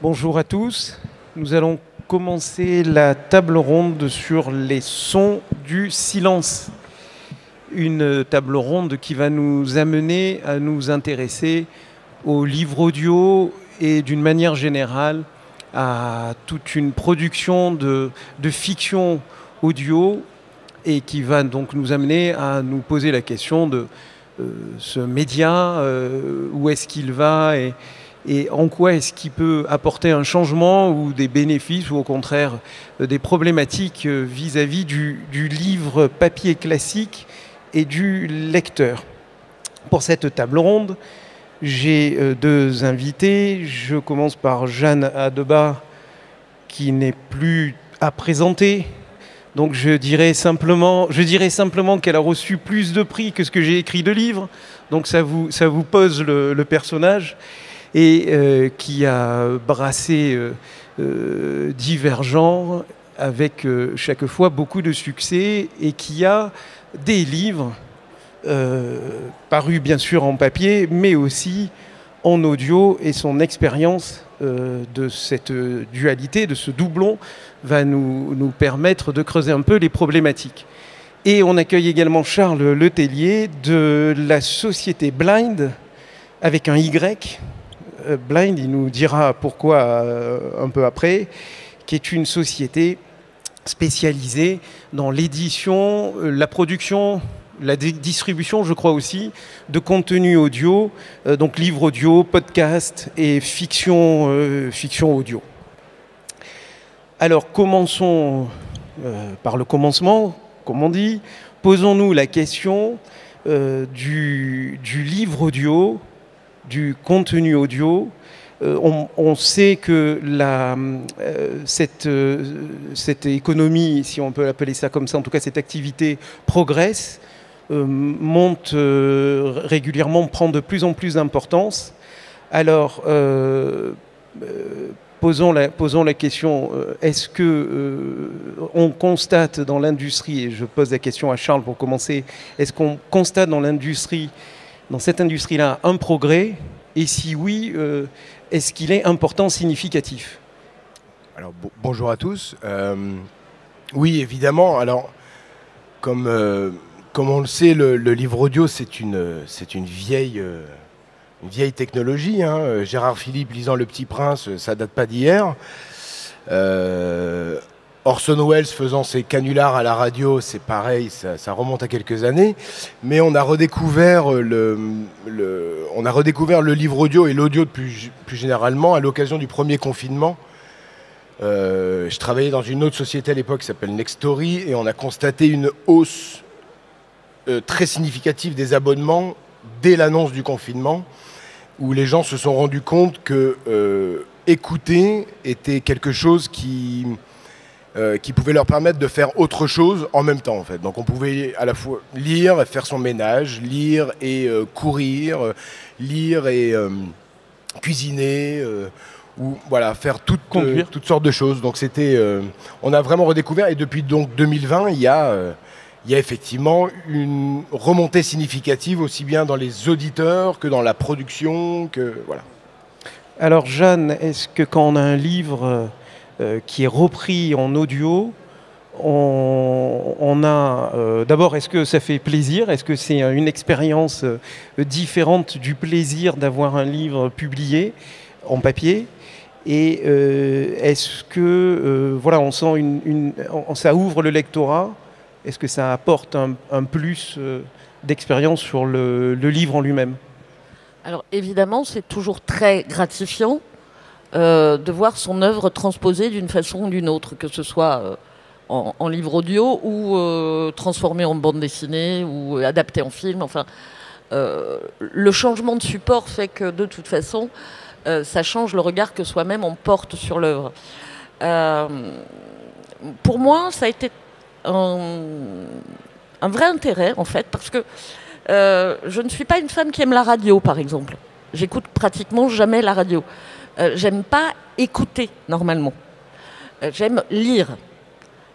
Bonjour à tous. Nous allons commencer la table ronde sur les sons du silence. Une table ronde qui va nous amener à nous intéresser aux livres audio et d'une manière générale à toute une production de fiction audio et qui va donc nous amener à nous poser la question de ce média, où est-ce qu'il va et en quoi est-ce qu'il peut apporter un changement ou des bénéfices ou au contraire des problématiques vis-à-vis du livre papier classique et du lecteur. Pour cette table ronde, j'ai deux invités. Je commence par Jeanne Adeba, qui n'est plus à présenter. Donc je dirais simplement qu'elle a reçu plus de prix que ce que j'ai écrit de livres. Donc ça vous pose le personnage. Et qui a brassé divers genres avec chaque fois beaucoup de succès et qui a des livres parus bien sûr en papier mais aussi en audio, et son expérience de cette dualité, de ce doublon va nous permettre de creuser un peu les problématiques. Et on accueille également Charles Letellier de la société Blind avec un Y. Blind, il nous dira pourquoi un peu après, qui est une société spécialisée dans l'édition, la production, la distribution, je crois aussi, de contenu audio, donc livres audio, podcasts et fiction audio. Alors commençons par le commencement, comme on dit. Posons-nous la question du livre audio, du contenu audio. On sait que cette économie, si on peut l'appeler ça comme ça, en tout cas cette activité progresse, monte régulièrement, prend de plus en plus d'importance. Alors, posons la question, est-ce que on constate dans l'industrie, et je pose la question à Charles pour commencer, est-ce qu'on constate dans cette industrie-là, un progrès? Et si oui, est-ce qu'il est important, significatif? Alors, bonjour à tous. Oui, évidemment. Alors, comme on le sait, le livre audio, c'est une vieille technologie. Hein. Gérard Philippe lisant Le Petit Prince, ça date pas d'hier. Orson Welles faisant ses canulars à la radio, c'est pareil, ça remonte à quelques années. Mais on a redécouvert le livre audio et l'audio plus généralement à l'occasion du premier confinement. Je travaillais dans une autre société à l'époque qui s'appelle Nextory, et on a constaté une hausse très significative des abonnements dès l'annonce du confinement, où les gens se sont rendus compte que écouter était quelque chose qui pouvait leur permettre de faire autre chose en même temps, en fait. Donc on pouvait à la fois lire et faire son ménage, lire et courir, lire et cuisiner, ou voilà, faire toutes sortes de choses. Donc on a vraiment redécouvert, et depuis donc 2020, il y a effectivement une remontée significative aussi bien dans les auditeurs que dans la production, voilà. Alors Jeanne, est-ce que quand on a un livre qui est repris en audio, on a d'abord, est-ce que ça fait plaisir? Est-ce que c'est une expérience différente du plaisir d'avoir un livre publié en papier? Et est-ce que voilà, on sent ça ouvre le lectorat? Est-ce que ça apporte un plus d'expérience sur le livre en lui-même? Alors évidemment, c'est toujours très gratifiant de voir son œuvre transposée d'une façon ou d'une autre, que ce soit en livre audio ou transformé en bande dessinée ou adapté en film. Enfin, le changement de support fait que de toute façon, ça change le regard que soi-même on porte sur l'œuvre. Pour moi, ça a été un vrai intérêt en fait, parce que je ne suis pas une femme qui aime la radio, par exemple. J'écoute pratiquement jamais la radio. J'aime pas écouter normalement. J'aime lire.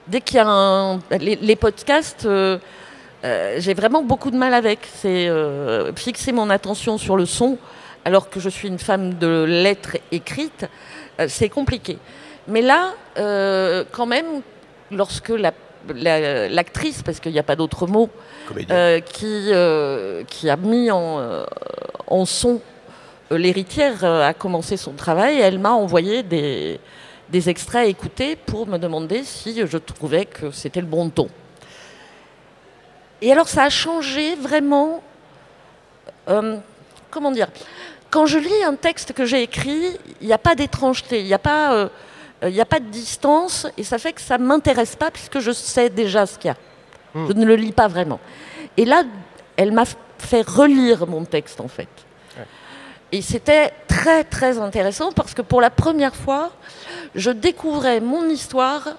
Dès qu'il y a les podcasts, j'ai vraiment beaucoup de mal avec. C'est fixer mon attention sur le son alors que je suis une femme de lettres écrites, c'est compliqué. Mais là, quand même, lorsque l'actrice, parce qu'il n'y a pas d'autre mot, qui a mis en son l'héritière, a commencé son travail, elle m'a envoyé des extraits à écouter pour me demander si je trouvais que c'était le bon ton. Et alors ça a changé vraiment, comment dire, quand je lis un texte que j'ai écrit, il n'y a pas d'étrangeté, il n'y a pas de distance, et ça fait que ça ne m'intéresse pas puisque je sais déjà ce qu'il y a. Je ne le lis pas vraiment. Et là, elle m'a fait relire mon texte en fait. Et c'était très très intéressant parce que pour la première fois, je découvrais mon histoire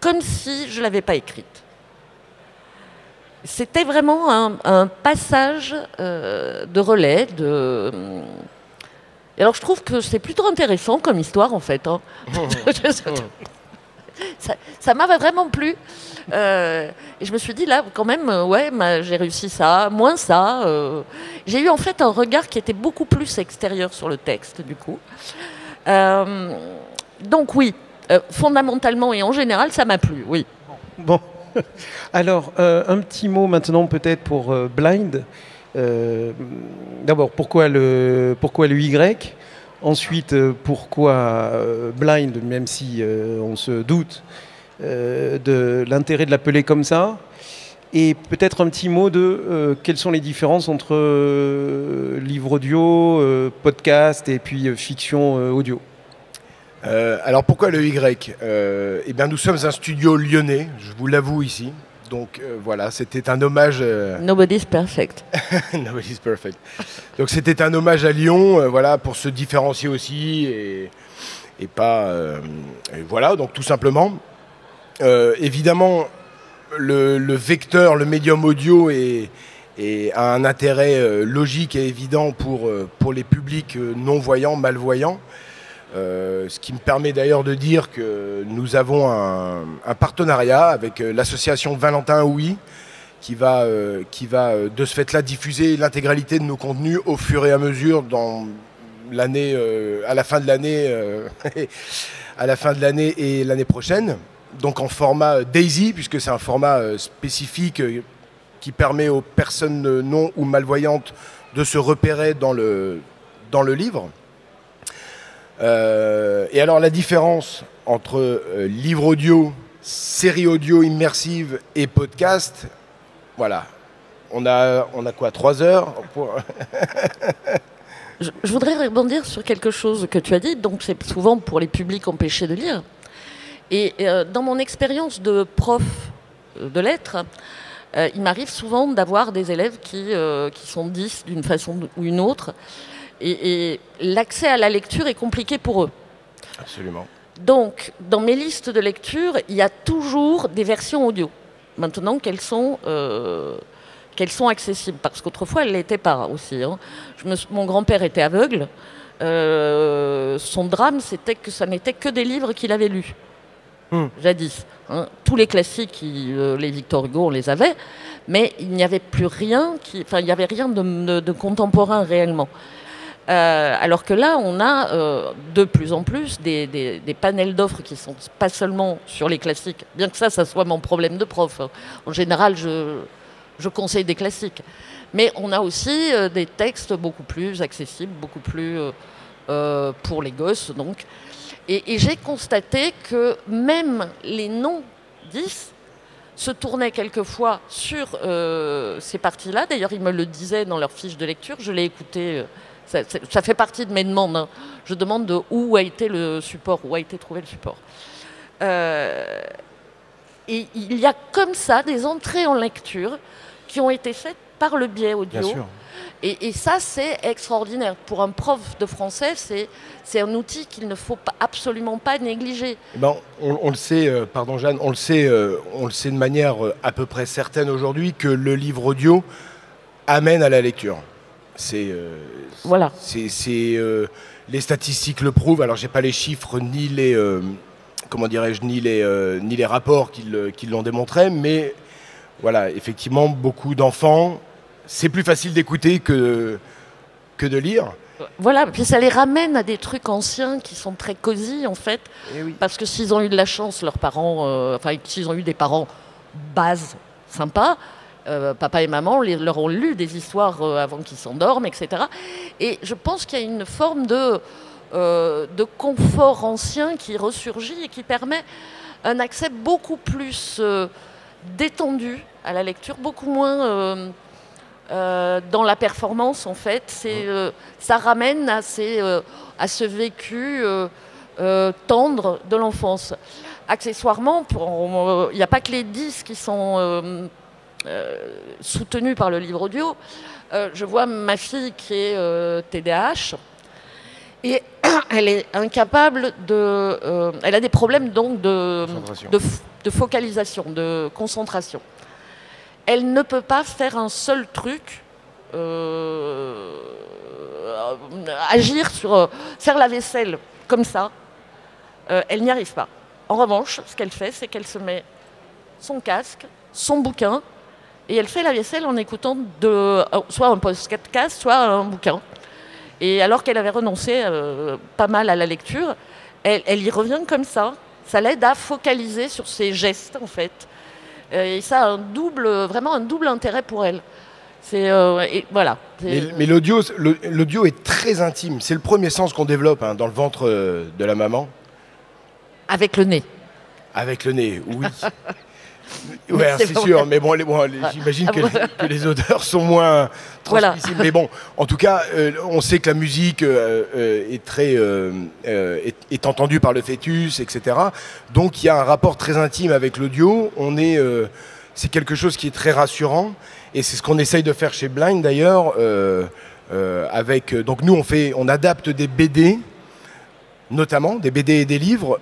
comme si je ne l'avais pas écrite. C'était vraiment un passage de relais. Et alors je trouve que c'est plutôt intéressant comme histoire en fait. Hein. Ça m'avait vraiment plu. Et je me suis dit là quand même, ouais, j'ai réussi ça, moins ça. J'ai eu en fait un regard qui était beaucoup plus extérieur sur le texte du coup. Donc oui, fondamentalement et en général, ça m'a plu, oui. Bon. Alors, un petit mot maintenant peut-être pour Blind. D'abord, pourquoi le Y? Ensuite, pourquoi Blind, même si on se doute de l'intérêt de l'appeler comme ça? Et peut-être un petit mot de quelles sont les différences entre livre audio, podcast et puis fiction audio? Alors pourquoi le Y? Eh bien, nous sommes un studio lyonnais, je vous l'avoue ici. Donc voilà, c'était un hommage. Nobody's perfect. Nobody's perfect. Donc c'était un hommage à Lyon, voilà, pour se différencier aussi et pas. Et voilà, donc tout simplement. Évidemment, le vecteur, le médium audio a un intérêt logique et évident pour les publics non-voyants, malvoyants. Ce qui me permet d'ailleurs de dire que nous avons un partenariat avec l'association Valentin Oui qui va de ce fait-là diffuser l'intégralité de nos contenus au fur et à mesure dans l'année, à la fin de l'année et l'année prochaine. Donc en format Daisy, puisque c'est un format spécifique qui permet aux personnes non ou malvoyantes de se repérer dans le livre. Et alors la différence entre livre audio, série audio immersive et podcast, voilà, on a quoi, 3 heures pour... Je voudrais rebondir sur quelque chose que tu as dit, donc c'est souvent pour les publics empêchés de lire. Et dans mon expérience de prof de lettres, il m'arrive souvent d'avoir des élèves qui sont 10 d'une façon ou une autre. Et l'accès à la lecture est compliqué pour eux. Absolument. Donc, dans mes listes de lecture, il y a toujours des versions audio. Maintenant qu'elles sont accessibles. Parce qu'autrefois, elles ne l'étaient pas aussi. Hein. Mon grand-père était aveugle. Son drame, c'était que ça n'était que des livres qu'il avait lus. Jadis. Hein. Tous les classiques, les Victor Hugo, on les avait. Mais il n'y avait plus rien, il n'y avait rien de contemporain réellement. Alors que là, on a de plus en plus des panels d'offres qui ne sont pas seulement sur les classiques, bien que ça soit mon problème de prof. En général, je conseille des classiques. Mais on a aussi des textes beaucoup plus accessibles, beaucoup plus pour les gosses. Donc. Et j'ai constaté que même les non-10 se tournaient quelquefois sur ces parties-là. D'ailleurs, ils me le disaient dans leur fiche de lecture. Je l'ai écouté... Ça fait partie de mes demandes. Hein. Je demande de où a été le support, où a été trouvé le support. Et il y a comme ça des entrées en lecture qui ont été faites par le biais audio. Bien sûr. Et ça, c'est extraordinaire. Pour un prof de français, c'est un outil qu'il ne faut absolument pas négliger. Ben, on le sait, pardon Jeanne, on le sait de manière à peu près certaine aujourd'hui que le livre audio amène à la lecture. Voilà. Les statistiques le prouvent. Alors, j'ai pas les chiffres ni les ni les rapports qui l'ont démontré, mais voilà, effectivement, beaucoup d'enfants, c'est plus facile d'écouter que que de lire. Voilà, puis ça les ramène à des trucs anciens qui sont très cosy en fait, Oui. parce que s'ils ont eu de la chance, leurs parents, s'ils ont eu des parents base sympas, papa et maman leur ont lu des histoires avant qu'ils s'endorment, etc. Et je pense qu'il y a une forme de confort ancien qui ressurgit et qui permet un accès beaucoup plus détendu à la lecture, beaucoup moins dans la performance en fait. Ça ramène à ce vécu tendre de l'enfance. Accessoirement, il n'y a pas que les 10 qui sont soutenus par le livre audio. Je vois ma fille qui est TDAH et elle est incapable elle a des problèmes donc de focalisation, de concentration. Elle ne peut pas faire un seul truc, agir sur faire la vaisselle comme ça. Elle n'y arrive pas. En revanche, ce qu'elle fait, c'est qu'elle se met son casque, son bouquin, et elle fait la vaisselle en écoutant soit un podcast, soit un bouquin. Et alors qu'elle avait renoncé pas mal à la lecture, elle y revient comme ça. Ça l'aide à focaliser sur ses gestes, en fait. Et ça a vraiment un double intérêt pour elle. Voilà. Mais l'audio est très intime. C'est le premier sens qu'on développe dans le ventre de la maman. Avec le nez. Avec le nez, oui. Oui, c'est sûr, mais bon, j'imagine que les odeurs sont moins transmissibles. Voilà. Mais bon, en tout cas, on sait que la musique est entendue par le fœtus, etc. Donc il y a un rapport très intime avec l'audio. C'est quelque chose qui est très rassurant, et c'est ce qu'on essaye de faire chez Blind d'ailleurs. Donc nous, on adapte des BD, notamment des BD et des livres,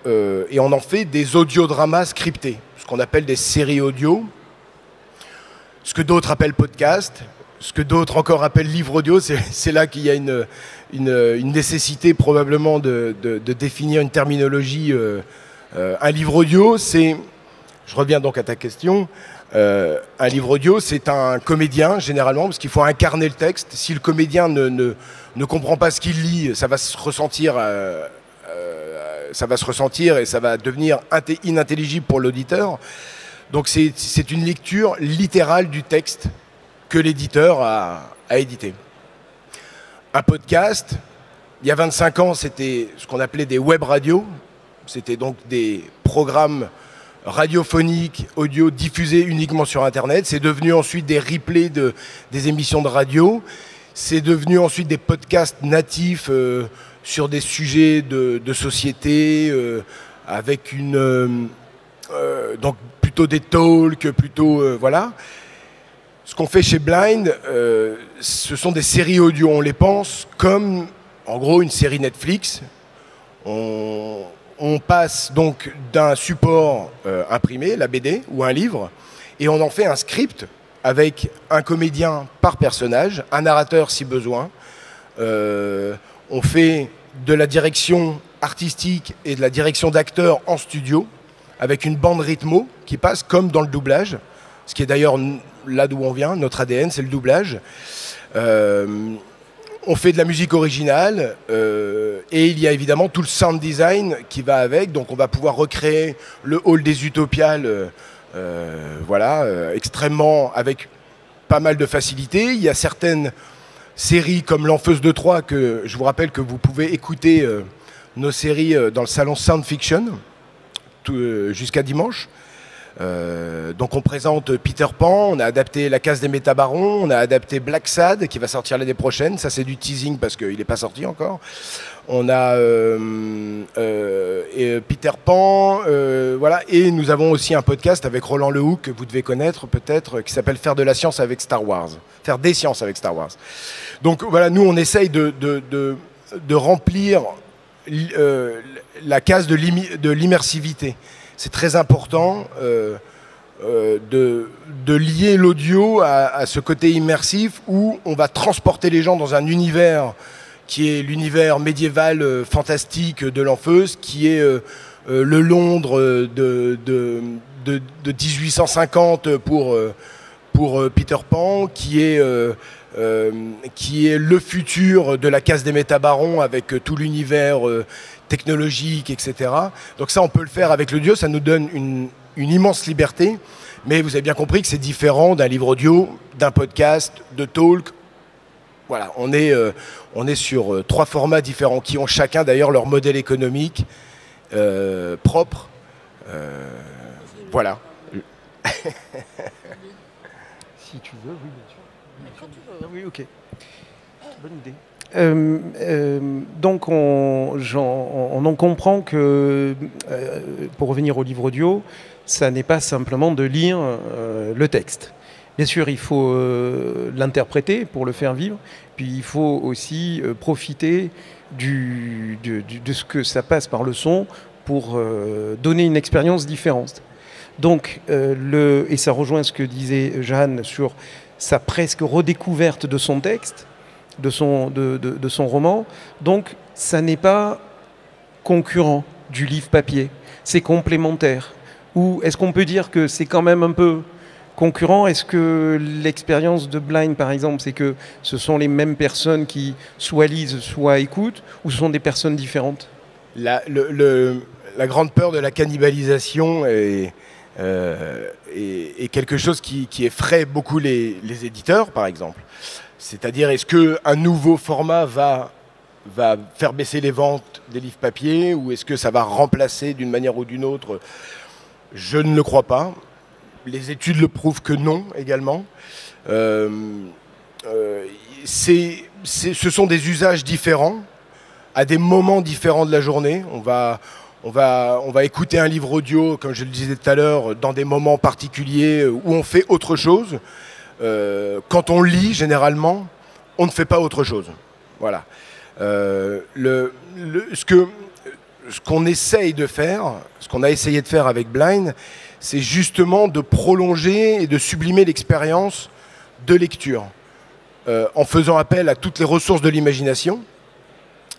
et on en fait des audiodramas scriptés, ce qu'on appelle des séries audio, ce que d'autres appellent podcast, ce que d'autres encore appellent livre audio. C'est là qu'il y a une nécessité probablement de définir une terminologie. Un livre audio, je reviens donc à ta question, un livre audio, c'est un comédien généralement, parce qu'il faut incarner le texte. Si le comédien ne comprend pas ce qu'il lit, ça va se ressentir et ça va devenir inintelligible pour l'auditeur. Donc c'est une lecture littérale du texte que l'éditeur a édité. Un podcast, il y a 25 ans, c'était ce qu'on appelait des web radios. C'était donc des programmes radiophoniques, audio, diffusés uniquement sur Internet. C'est devenu ensuite des replays des émissions de radio. C'est devenu ensuite des podcasts natifs sur des sujets de société, avec donc plutôt des talks, voilà. Ce qu'on fait chez Blind, ce sont des séries audio. On les pense comme, en gros, une série Netflix. On passe donc d'un support imprimé, la BD ou un livre, et on en fait un script avec un comédien par personnage, un narrateur si besoin. On fait de la direction artistique et de la direction d'acteurs en studio, avec une bande rythmo qui passe comme dans le doublage, ce qui est d'ailleurs là d'où on vient, notre ADN, c'est le doublage. On fait de la musique originale et il y a évidemment tout le sound design qui va avec, donc on va pouvoir recréer le hall des Utopiales, extrêmement, avec pas mal de facilité. Il y a certaines séries comme L'Enfeuse de Troyes, que je vous rappelle que vous pouvez écouter nos séries dans le salon Sound Fiction jusqu'à dimanche. Donc on présente Peter Pan, on a adapté La Case des Métabarons, on a adapté Black Sad qui va sortir l'année prochaine. Ça c'est du teasing parce qu'il n'est pas sorti encore. On a Peter Pan, voilà. Et nous avons aussi un podcast avec Roland Lehoucq que vous devez connaître peut-être, qui s'appelle Faire de la science avec Star Wars. Faire des sciences avec Star Wars. Donc voilà, nous on essaye de remplir la case de l'immersivité. C'est très important de lier l'audio à ce côté immersif où on va transporter les gens dans un univers qui est l'univers médiéval fantastique de l'Enfeuse, qui est le Londres de 1850 pour Peter Pan, qui est qui est le futur de la case des métabarons avec tout l'univers technologique, etc. Donc ça, on peut le faire avec l'audio, ça nous donne une immense liberté, mais vous avez bien compris que c'est différent d'un livre audio, d'un podcast, de talk. Voilà, on est sur 3 formats différents qui ont chacun d'ailleurs leur modèle économique propre. Voilà. Si tu veux, oui, bien sûr. Quand tu veux. Oui, ok. Bonne idée. Donc on en comprend que, pour revenir au livre audio, ça n'est pas simplement de lire le texte. Bien sûr, il faut l'interpréter pour le faire vivre, puis il faut aussi profiter de ce que ça passe par le son pour donner une expérience différente. Donc, et ça rejoint ce que disait Jeanne sur sa presque redécouverte de son texte, de son roman. Donc, ça n'est pas concurrent du livre papier, c'est complémentaire. Ou est-ce qu'on peut dire que c'est quand même un peu concurrent? Est-ce que l'expérience de Blind, par exemple, c'est que ce sont les mêmes personnes qui soit lisent, soit écoutent, ou ce sont des personnes différentes? La grande peur de la cannibalisation est quelque chose qui effraie beaucoup les éditeurs, par exemple. C'est-à-dire, est-ce qu'un nouveau format va faire baisser les ventes des livres papier, ou est-ce que ça va remplacer d'une manière ou d'une autre? Je ne le crois pas. Les études le prouvent que non, également. Ce sont des usages différents, à des moments différents de la journée. On va écouter un livre audio, comme je le disais tout à l'heure, dans des moments particuliers où on fait autre chose. Quand on lit, généralement, on ne fait pas autre chose. Voilà. Ce qu'on essaye de faire, ce qu'on a essayé de faire avec Blind, c'est justement de prolonger et de sublimer l'expérience de lecture, en faisant appel à toutes les ressources de l'imagination.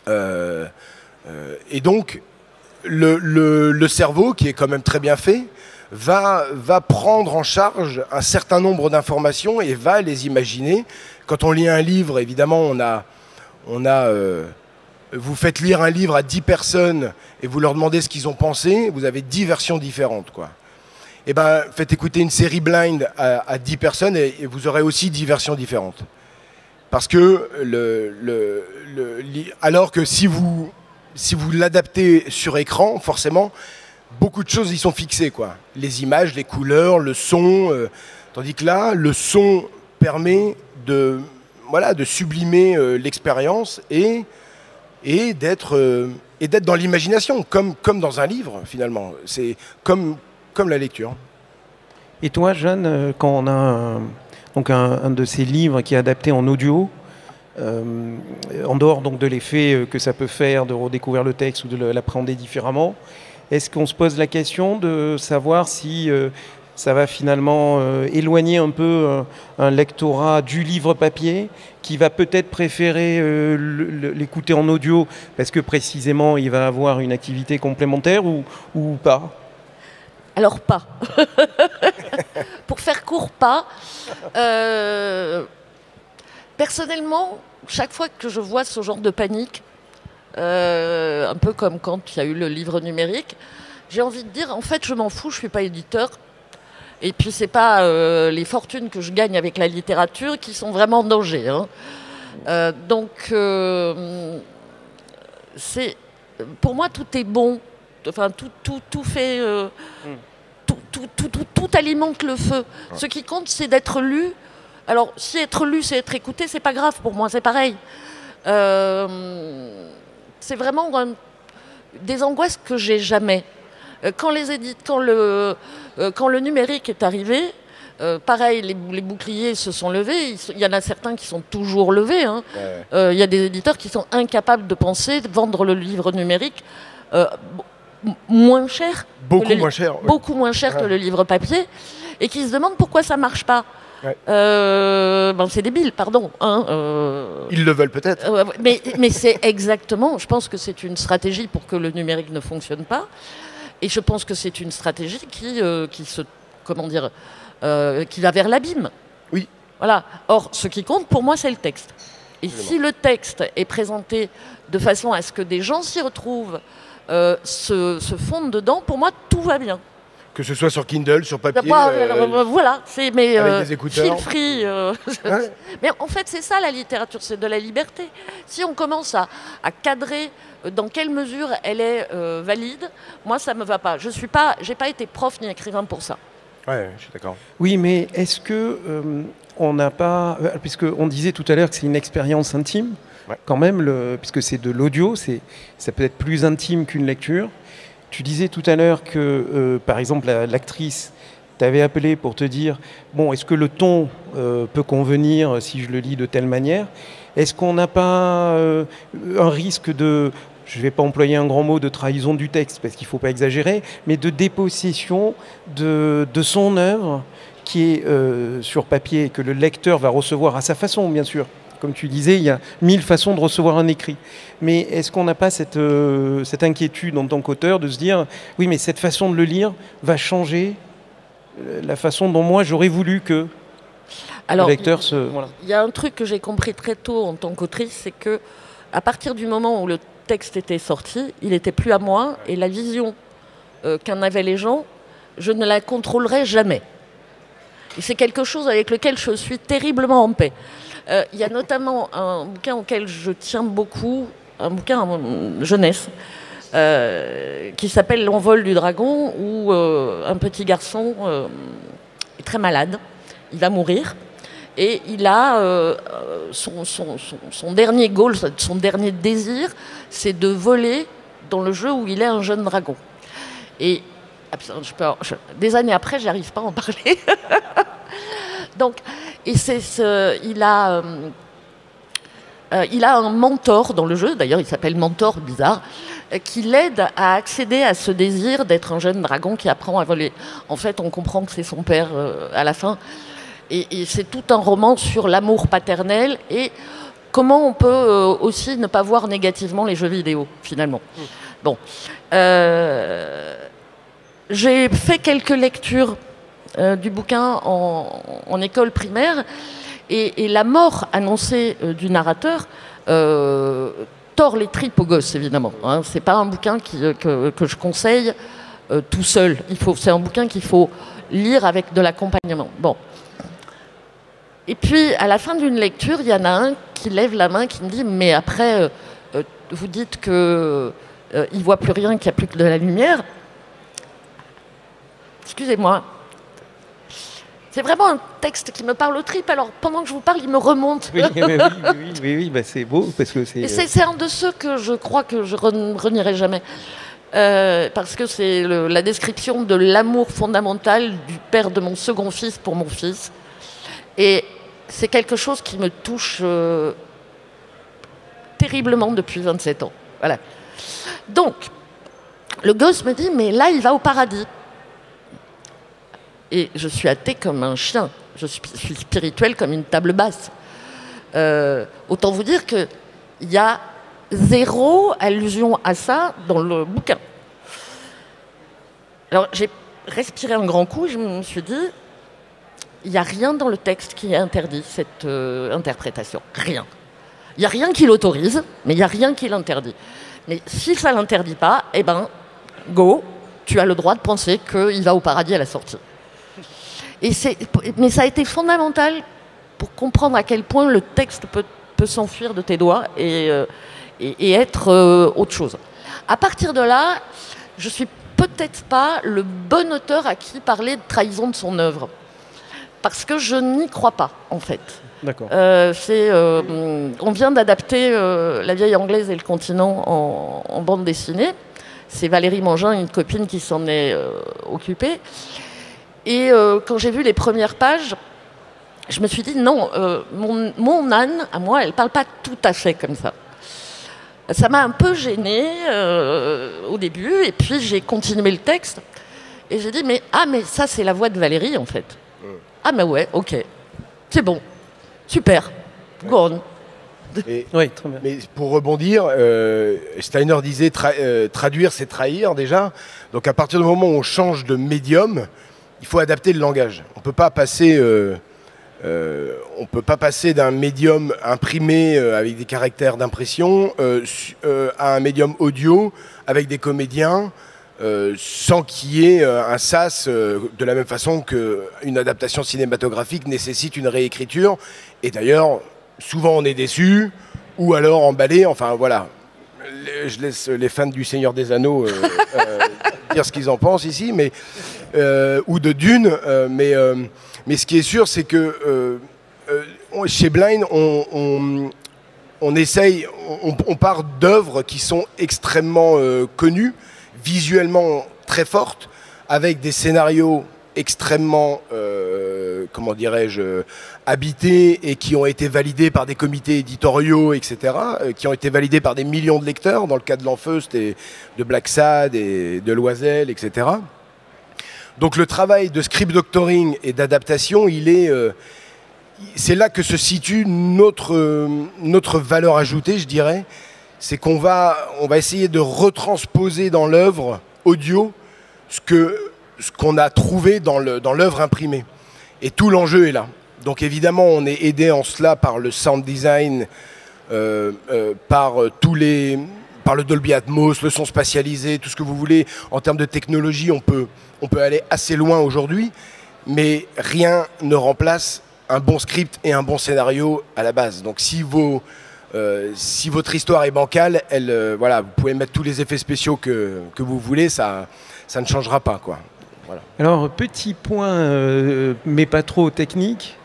Et donc, le cerveau, qui est quand même très bien fait, va prendre en charge un certain nombre d'informations et va les imaginer. Quand on lit un livre, évidemment, vous faites lire un livre à 10 personnes et vous leur demandez ce qu'ils ont pensé, vous avez 10 versions différentes, quoi. Et ben, faites écouter une série Blind à 10 personnes et vous aurez aussi 10 versions différentes. Parce que alors que si vous l'adaptez sur écran, forcément, beaucoup de choses y sont fixées, quoi. Les images, les couleurs, le son. Tandis que là, le son permet de sublimer l'expérience et d'être dans l'imagination, comme dans un livre, finalement. C'est comme la lecture. Et toi, Jeanne, quand on a un de ces livres qui est adapté en audio, en dehors donc de l'effet que ça peut faire de redécouvrir le texte ou de l'appréhender différemment, est-ce qu'on se pose la question de savoir si ça va finalement éloigner un peu un lectorat du livre papier, qui va peut-être préférer l'écouter en audio parce que précisément il va avoir une activité complémentaire ou pas? Alors pas. Pour faire court, pas. Personnellement, chaque fois que je vois ce genre de panique, un peu comme quand il y a eu le livre numérique, j'ai envie de dire, en fait, je m'en fous, je ne suis pas éditeur. Et puis, ce n'est pas les fortunes que je gagne avec la littérature qui sont vraiment en danger, hein. Pour moi, tout est bon. Enfin, tout fait... Tout alimente le feu. Ce qui compte, c'est d'être lu. Alors, si être lu, c'est être écouté, c'est pas grave pour moi, c'est pareil. C'est vraiment des angoisses que j'ai jamais. Quand le numérique est arrivé, pareil, les boucliers se sont levés. Il y en a certains qui sont toujours levés, hein. Il y a des éditeurs qui sont incapables de penser de vendre le livre numérique moins cher. Beaucoup moins cher. Oui. Beaucoup moins cher que le livre papier, et qui se demandent pourquoi ça marche pas. Ouais. C'est débile, pardon. Hein, Ils le veulent peut-être. Mais c'est exactement, je pense que c'est une stratégie pour que le numérique ne fonctionne pas. Et je pense que c'est une stratégie qui va vers l'abîme. Oui. Voilà. Or, ce qui compte pour moi, c'est le texte. Et si le texte est présenté de façon à ce que des gens s'y retrouvent, se fondent dedans, pour moi, tout va bien. Que ce soit sur Kindle, sur papier. Voilà, c'est mais avec des écouteurs. feel free. Ouais. Mais en fait, c'est ça la littérature, c'est de la liberté. Si on commence à cadrer dans quelle mesure elle est valide, moi ça me va pas. J'ai pas été prof ni écrivain pour ça. Ouais, je suis d'accord. Oui, mais est-ce que on n'a pas, puisque on disait tout à l'heure que c'est une expérience intime, quand même, puisque c'est de l'audio, ça peut être plus intime qu'une lecture. Tu disais tout à l'heure que, par exemple, l'actrice t'avait appelé pour te dire, bon, est-ce que le ton peut convenir si je le lis de telle manière? Est-ce qu'on n'a pas un risque de, je ne vais pas employer un grand mot, de trahison du texte, parce qu'il ne faut pas exagérer, mais de dépossession de son œuvre qui est sur papier et que le lecteur va recevoir à sa façon, bien sûr. Comme tu disais, il y a 1000 façons de recevoir un écrit. Mais est-ce qu'on n'a pas cette inquiétude en tant qu'auteur de se dire, oui, mais cette façon de le lire va changer la façon dont moi j'aurais voulu que le lecteur se... Voilà. Il y a un truc que j'ai compris très tôt en tant qu'autrice, c'est que à partir du moment où le texte était sorti, il n'était plus à moi, et la vision qu'en avaient les gens, je ne la contrôlerai jamais. Et c'est quelque chose avec lequel je suis terriblement en paix. Il y a notamment un bouquin auquel je tiens beaucoup, un bouquin en jeunesse, qui s'appelle L'envol du dragon, où un petit garçon est très malade, il va mourir, et il a son dernier goal, son dernier désir, c'est de voler dans le jeu où il est un jeune dragon. Et des années après, j'arrive pas à en parler. Donc, et il a un mentor dans le jeu, d'ailleurs il s'appelle Mentor, bizarre, qui l'aide à accéder à ce désir d'être un jeune dragon qui apprend à voler. En fait, on comprend que c'est son père à la fin. Et c'est tout un roman sur l'amour paternel et comment on peut aussi ne pas voir négativement les jeux vidéo, finalement. Bon. J'ai fait quelques lectures du bouquin en école primaire et la mort annoncée du narrateur tord les tripes aux gosses, évidemment. Hein. C'est pas un bouquin que je conseille tout seul. C'est un bouquin qu'il faut lire avec de l'accompagnement. Bon. Et puis, à la fin d'une lecture, il y en a un qui lève la main, qui me dit « Mais après, vous dites qu'il ne voit plus rien, qu'il n'y a plus que de la lumière. » Excusez-moi. C'est vraiment un texte qui me parle aux tripes. Alors, pendant que je vous parle, il me remonte. Oui, bah, c'est beau, parce que c'est... C'est un de ceux que je crois que je renierai jamais. Parce que c'est la description de l'amour fondamental du père de mon second fils pour mon fils. Et c'est quelque chose qui me touche terriblement depuis 27 ans. Voilà. Donc, le gosse me dit, mais là, il va au paradis. Et je suis athée comme un chien. Je suis spirituelle comme une table basse. Autant vous dire qu'il y a zéro allusion à ça dans le bouquin. Alors, j'ai respiré un grand coup et je me suis dit, il n'y a rien dans le texte qui interdit cette interprétation. Rien. Il n'y a rien qui l'autorise, mais il n'y a rien qui l'interdit. Mais si ça ne l'interdit pas, eh ben, go, tu as le droit de penser qu'il va au paradis à la sortie. Mais ça a été fondamental pour comprendre à quel point le texte peut s'enfuir de tes doigts et être autre chose. À partir de là, je ne suis peut-être pas le bon auteur à qui parler de trahison de son œuvre. Parce que je n'y crois pas, en fait. D'accord. On vient d'adapter La vieille anglaise et le continent en bande dessinée. C'est Valérie Mangin, une copine, qui s'en est occupée. Et quand j'ai vu les premières pages, je me suis dit, non, mon Anne, à moi, elle ne parle pas tout à fait comme ça. Ça m'a un peu gênée au début, et puis j'ai continué le texte. Et j'ai dit, mais ça, c'est la voix de Valérie, en fait. Ah, mais ouais, ok. C'est bon. Super. Go on. Oui, très bien. Mais pour rebondir, Steiner disait traduire, c'est trahir déjà. Donc à partir du moment où on change de médium, il faut adapter le langage. On ne peut pas passer on ne peut pas passer d'un médium imprimé avec des caractères d'impression à un médium audio avec des comédiens sans qu'il y ait un sas de la même façon qu'une adaptation cinématographique nécessite une réécriture. Et d'ailleurs, souvent on est déçu ou alors emballé. Enfin voilà, je laisse les fans du Seigneur des Anneaux dire ce qu'ils en pensent ici, mais, ou de Dune. Mais ce qui est sûr, c'est que chez Blind, on essaye, on part d'œuvres qui sont extrêmement connues, visuellement très fortes, avec des scénarios extrêmement, comment dirais-je, habités et qui ont été validés par des comités éditoriaux, etc., qui ont été validés par des millions de lecteurs, dans le cas de l'Enfeust et de Black Sad et de Loisel, etc. Donc le travail de script doctoring et d'adaptation, c'est là que se situe notre valeur ajoutée, je dirais. C'est qu'on va essayer de retransposer dans l'œuvre audio ce qu'on a trouvé dans l'œuvre imprimée. Et tout l'enjeu est là. Donc évidemment, on est aidé en cela par le sound design, par le Dolby Atmos, le son spatialisé, tout ce que vous voulez. En termes de technologie, on peut aller assez loin aujourd'hui, mais rien ne remplace un bon script et un bon scénario à la base. Donc si votre histoire est bancale, voilà, vous pouvez mettre tous les effets spéciaux que vous voulez, ça ne changera pas, quoi. Voilà. Alors, petit point, mais pas trop technique.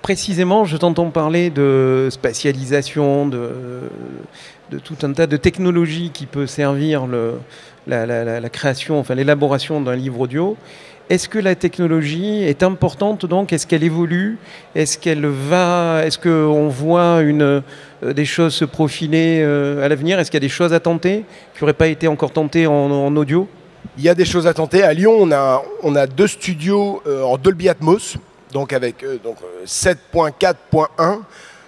Précisément, je t'entends parler de spatialisation, de tout un tas de technologies qui peut servir la création, enfin l'élaboration d'un livre audio. Est-ce que la technologie est importante donc? Est-ce qu'elle évolue? Est-ce qu'on voit des choses se profiler à l'avenir? Est-ce qu'il y a des choses à tenter qui n'auraient pas été encore tentées en audio? Il y a des choses à tenter. À Lyon, on a 2 studios en Dolby Atmos, donc avec 7.4.1,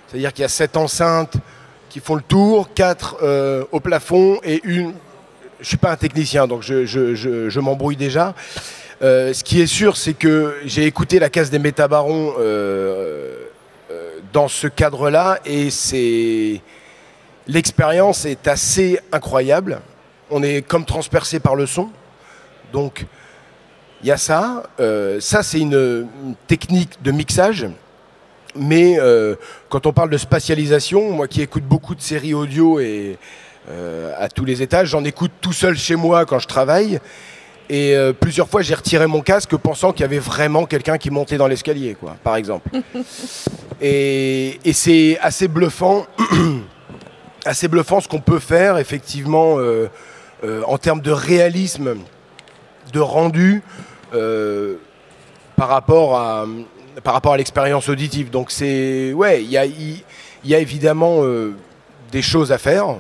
c'est-à-dire qu'il y a 7 enceintes qui font le tour, 4 au plafond et une. Je ne suis pas un technicien, donc je m'embrouille déjà. Ce qui est sûr, c'est que j'ai écouté la case des métabarons dans ce cadre-là et l'expérience est assez incroyable. On est comme transpercé par le son. Donc, il y a ça. Ça, c'est une technique de mixage. Mais quand on parle de spatialisation, moi qui écoute beaucoup de séries audio et à tous les étages, j'en écoute tout seul chez moi quand je travaille. Et plusieurs fois, j'ai retiré mon casque pensant qu'il y avait vraiment quelqu'un qui montait dans l'escalier, quoi, par exemple. Et c'est assez bluffant, assez bluffant ce qu'on peut faire, effectivement, en termes de réalisme, de rendu, par rapport à l'expérience auditive. Donc il y a évidemment des choses à faire,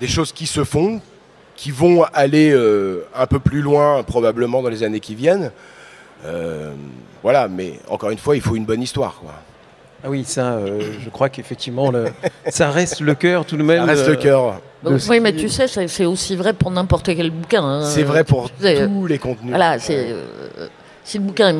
des choses qui se font, qui vont aller un peu plus loin probablement dans les années qui viennent. Voilà, mais encore une fois, il faut une bonne histoire, quoi. Ah oui, ça, je crois qu'effectivement, ça reste le cœur tout de même. Ça reste le cœur. Oui, mais tu sais, c'est aussi vrai pour n'importe quel bouquin. Hein. C'est vrai pour tous les contenus. Voilà, si le bouquin est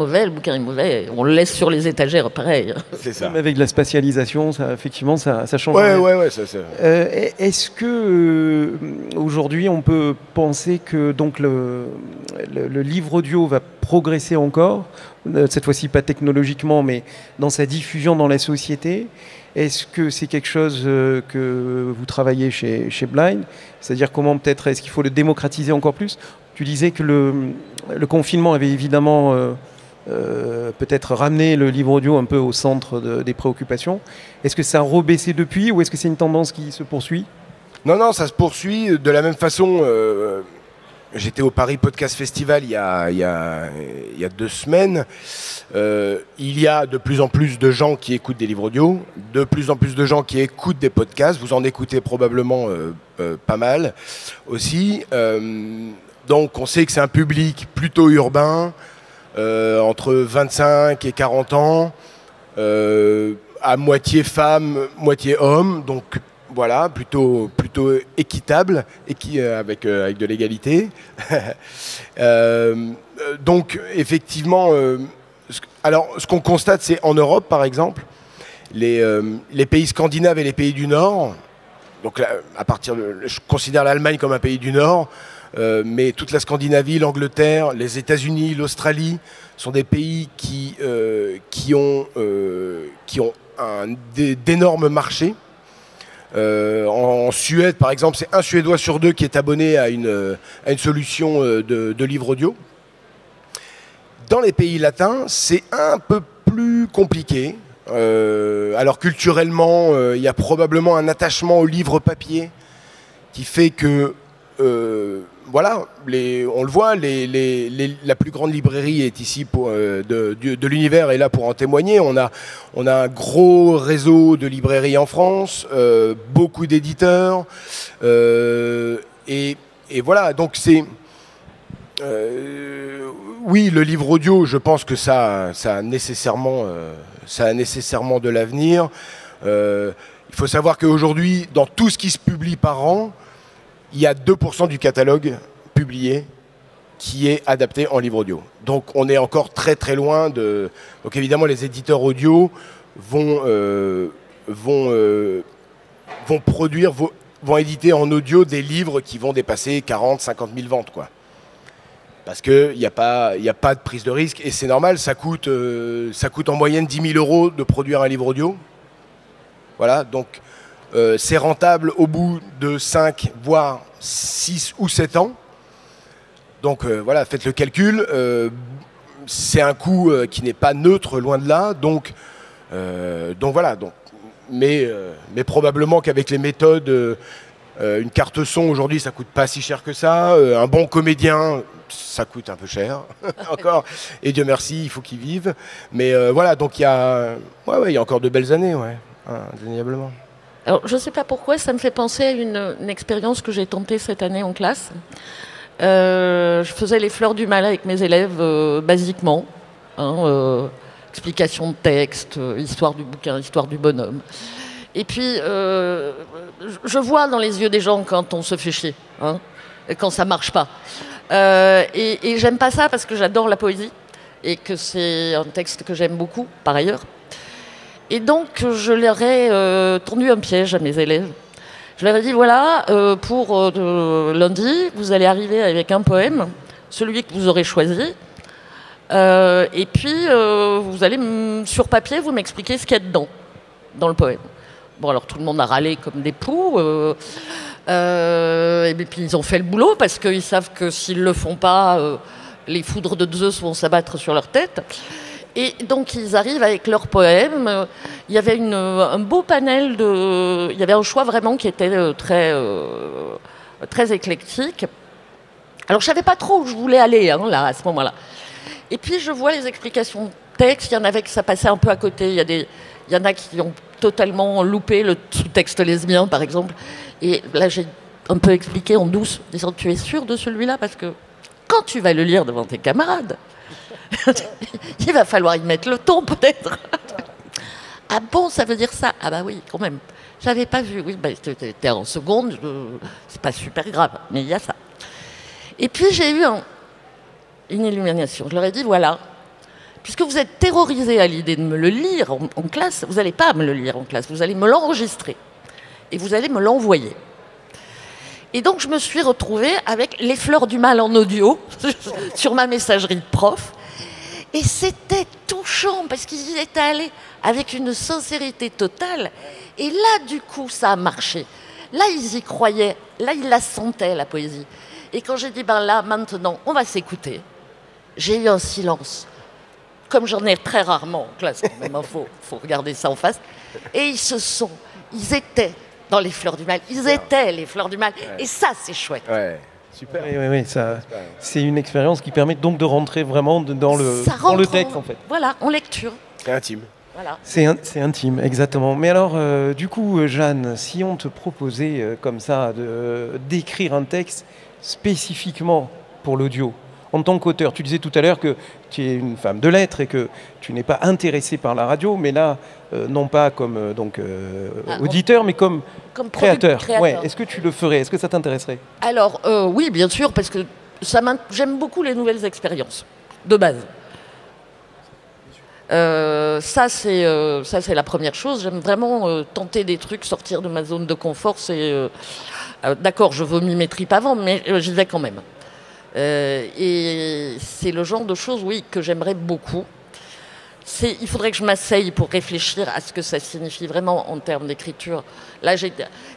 mauvais, on le laisse sur les étagères, pareil. C'est ça. Même avec la spatialisation, effectivement, ça change. Ouais, ça. Est-ce que aujourd'hui, on peut penser que donc le livre audio va progresser encore, cette fois-ci pas technologiquement, mais dans sa diffusion dans la société? Est-ce que c'est quelque chose que vous travaillez chez Blind? C'est-à-dire comment peut-être est-ce qu'il faut le démocratiser encore plus? Tu disais que le confinement avait évidemment peut-être ramené le livre audio un peu au centre des préoccupations. Est-ce que ça a rebaissé depuis ou est-ce que c'est une tendance qui se poursuit? Non, ça se poursuit de la même façon. J'étais au Paris Podcast Festival il y a 2 semaines. Il y a de plus en plus de gens qui écoutent des livres audio, de plus en plus de gens qui écoutent des podcasts. Vous en écoutez probablement pas mal aussi. Donc on sait que c'est un public plutôt urbain, entre 25 et 40 ans, à moitié femme, moitié homme. Donc voilà, plutôt équitable et avec de l'égalité. Donc effectivement, Alors, ce qu'on constate, c'est en Europe, par exemple, les pays scandinaves et les pays du Nord, donc là, je considère l'Allemagne comme un pays du Nord, mais toute la Scandinavie, l'Angleterre, les États-Unis, l'Australie sont des pays qui ont d'énormes marchés. En Suède, par exemple, c'est un Suédois sur 2 qui est abonné à une solution de livre audio. Dans les pays latins, c'est un peu plus compliqué. Alors culturellement, il y a probablement un attachement au livre papier qui fait que, voilà, on le voit, la plus grande librairie est ici de l'univers est là pour en témoigner. On a un gros réseau de librairies en France, beaucoup d'éditeurs, et voilà, donc c'est... oui, le livre audio, je pense que ça a nécessairement de l'avenir. Il faut savoir qu'aujourd'hui, dans tout ce qui se publie par an, il y a 2% du catalogue publié qui est adapté en livre audio. Donc on est encore très très loin de... Donc évidemment, les éditeurs audio vont éditer en audio des livres qui vont dépasser 40, 50 000 ventes, quoi. Parce qu'il n'y a pas de prise de risque, et c'est normal, ça coûte en moyenne 10 000 € de produire un livre audio. Voilà, donc c'est rentable au bout de 5, voire 6 ou 7 ans. Donc voilà, faites le calcul. C'est un coût qui n'est pas neutre, loin de là. Donc voilà. Mais probablement qu'avec les méthodes, une carte son aujourd'hui, ça coûte pas si cher que ça. Un bon comédien, ça coûte un peu cher encore. Et Dieu merci, il faut qu'ils vivent. Mais voilà, donc il y a encore de belles années, ouais, indéniablement. Alors, je ne sais pas pourquoi, ça me fait penser à une expérience que j'ai tentée cette année en classe. Je faisais les fleurs du mal avec mes élèves, basiquement. Explication de texte, histoire du bouquin, histoire du bonhomme. Et puis, je vois dans les yeux des gens quand on se fait chier, et quand ça marche pas. Et j'aime pas ça parce que j'adore la poésie et que c'est un texte que j'aime beaucoup, par ailleurs. Et donc, je leur ai tendu un piège à mes élèves. Je leur ai dit, voilà, pour lundi, vous allez arriver avec un poème, celui que vous aurez choisi. Et puis, vous allez, sur papier, vous m'expliquer ce qu'il y a dedans, dans le poème. Bon, alors tout le monde a râlé comme des poux. Et puis, ils ont fait le boulot parce qu'ils savent que s'ils ne le font pas, les foudres de Zeus vont s'abattre sur leur tête. Et donc, ils arrivent avec leur poème. Il y avait un beau panel il y avait un choix vraiment qui était très éclectique. Alors, je ne savais pas trop où je voulais aller, là, à ce moment-là. Et puis, je vois les explications de texte. Il y en avait que ça passait un peu à côté. Il y en a qui ont totalement loupé le sous-texte lesbien, par exemple. Et là, j'ai un peu expliqué en douce, disant, tu es sûr de celui-là? Parce que quand tu vas le lire devant tes camarades, il va falloir y mettre le ton, peut-être. Ah bon, ça veut dire ça? Ah bah oui, quand même. J'avais pas vu. Oui, bah, c'était en seconde. C'est pas super grave, mais il y a ça. Et puis, j'ai eu une illumination. Je leur ai dit, voilà, puisque vous êtes terrorisés à l'idée de me le lire en classe, vous n'allez pas me le lire en classe, vous allez me l'enregistrer et vous allez me l'envoyer. Et donc, je me suis retrouvée avec les fleurs du mal en audio sur ma messagerie de prof. Et c'était touchant parce qu'ils y étaient allés avec une sincérité totale. Et là, du coup, ça a marché. Là, ils y croyaient. Là, ils la sentaient, la poésie. Et quand j'ai dit, ben là, maintenant, on va s'écouter, j'ai eu un silence. Comme j'en ai très rarement en classe, quand même, faut regarder ça en face. Et ils étaient dans les fleurs du mal. Ils étaient les fleurs du mal. Ouais. Et ça, c'est chouette. Ouais. Super. Oui, c'est une expérience qui permet donc de rentrer vraiment dans le texte, en fait. Voilà, en lecture. C'est intime. Voilà. C'est intime, exactement. Mais alors, du coup, Jeanne, si on te proposait comme ça d'écrire un texte spécifiquement pour l'audio, en tant qu'auteur, tu disais tout à l'heure que tu es une femme de lettres et que tu n'es pas intéressée par la radio, mais là, non pas comme auditeur, mais comme créateur. Ouais. Est-ce que tu le ferais? Est-ce que ça t'intéresserait? Alors, oui, bien sûr, parce que j'aime beaucoup les nouvelles expériences, de base. Ça, c'est la première chose. J'aime vraiment tenter des trucs, sortir de ma zone de confort. D'accord, je vomis mes tripes avant, mais j'y vais quand même. Et c'est le genre de choses, oui, que j'aimerais beaucoup. Il faudrait que je m'asseye pour réfléchir à ce que ça signifie vraiment en termes d'écriture. Là,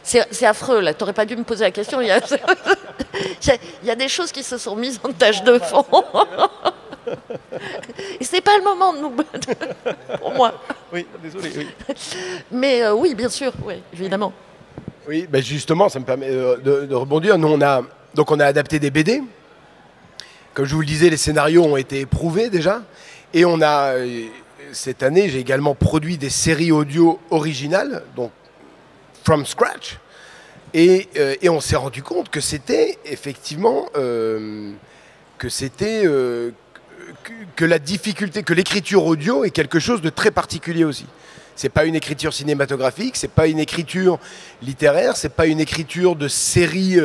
c'est affreux. Là, t'aurais pas dû me poser la question. Il y a des choses qui se sont mises en tâche de fond. Et c'est pas le moment de nous pour moi. Oui, désolé. Oui. Mais oui, bien sûr, oui, évidemment. Oui, ben justement, ça me permet de rebondir. Nous, on a adapté des BD. Comme je vous le disais, les scénarios ont été éprouvés déjà. Et cette année, j'ai également produit des séries audio originales, donc from scratch. Et on s'est rendu compte que c'était effectivement que la difficulté, que l'écriture audio est quelque chose de très particulier aussi. C'est pas une écriture cinématographique, c'est pas une écriture littéraire, c'est pas une écriture de série.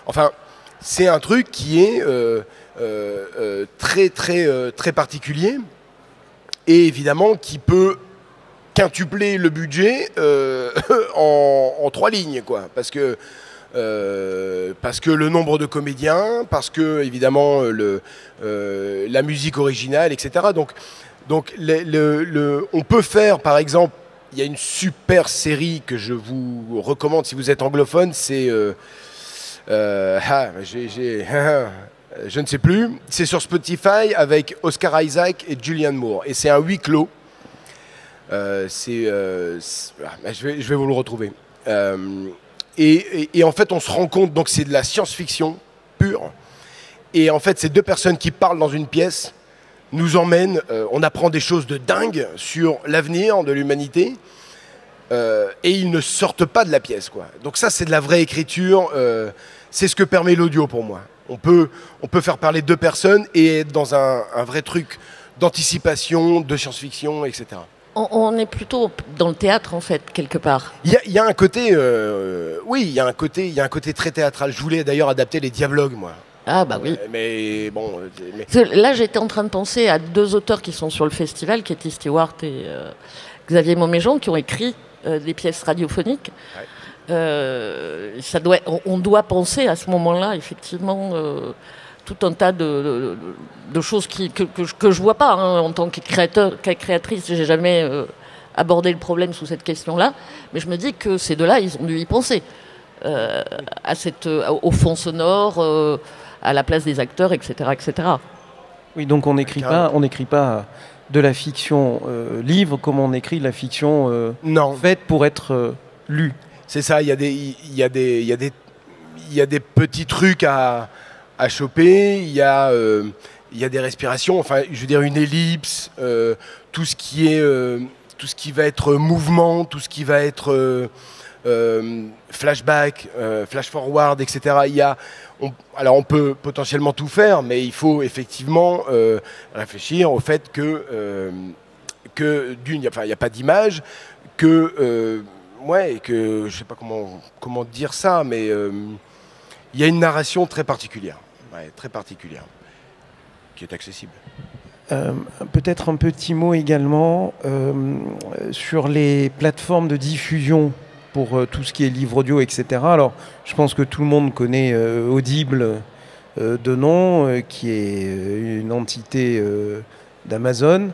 Enfin, c'est un truc qui est très particulier et évidemment qui peut quintupler le budget en 3 lignes, quoi. Parce que le nombre de comédiens, parce que évidemment la musique originale, etc. Donc on peut faire, par exemple, il y a une super série que je vous recommande si vous êtes anglophone, c'est je ne sais plus, c'est sur Spotify avec Oscar Isaac et Julianne Moore et c'est un huis clos. Je vais vous le retrouver. Et en fait, on se rend compte, donc c'est de la science-fiction pure. Et en fait, ces 2 personnes qui parlent dans une pièce nous emmènent, on apprend des choses de dingue sur l'avenir de l'humanité. Et ils ne sortent pas de la pièce, quoi. Donc ça, c'est de la vraie écriture. C'est ce que permet l'audio pour moi. On peut faire parler 2 personnes et être dans un vrai truc d'anticipation, de science-fiction, etc. On est plutôt dans le théâtre, en fait, quelque part. Il y a un côté, oui, il y a un côté très théâtral. Je voulais d'ailleurs adapter les dialogues, moi. Ah bah oui. Mais bon. Là, j'étais en train de penser à 2 auteurs qui sont sur le festival, Katie Stewart et Xavier Mauméjean, qui ont écrit des pièces radiophoniques. Ouais. On doit penser à ce moment-là, effectivement, tout un tas de choses que je vois pas en tant que créatrice. J'ai jamais abordé le problème sous cette question-là, mais je me dis que ces 2-là, ils ont dû y penser au fond sonore, à la place des acteurs, etc., etc. Oui, donc on n'écrit pas de la fiction livre comme on écrit de la fiction faite pour être lue. C'est ça. Il y a des petits trucs à choper. Il y a des respirations. Enfin, je veux dire une ellipse, tout ce qui va être mouvement, tout ce qui va être flashback, flash forward, etc. Alors on peut potentiellement tout faire, mais il faut effectivement réfléchir au fait que d'une, il n'y a pas d'image, que je sais pas comment dire ça, mais il y a une narration très particulière, qui est accessible. Peut-être un petit mot également sur les plateformes de diffusion pour tout ce qui est livre audio, etc. Alors, je pense que tout le monde connaît Audible de nom, qui est une entité d'Amazon.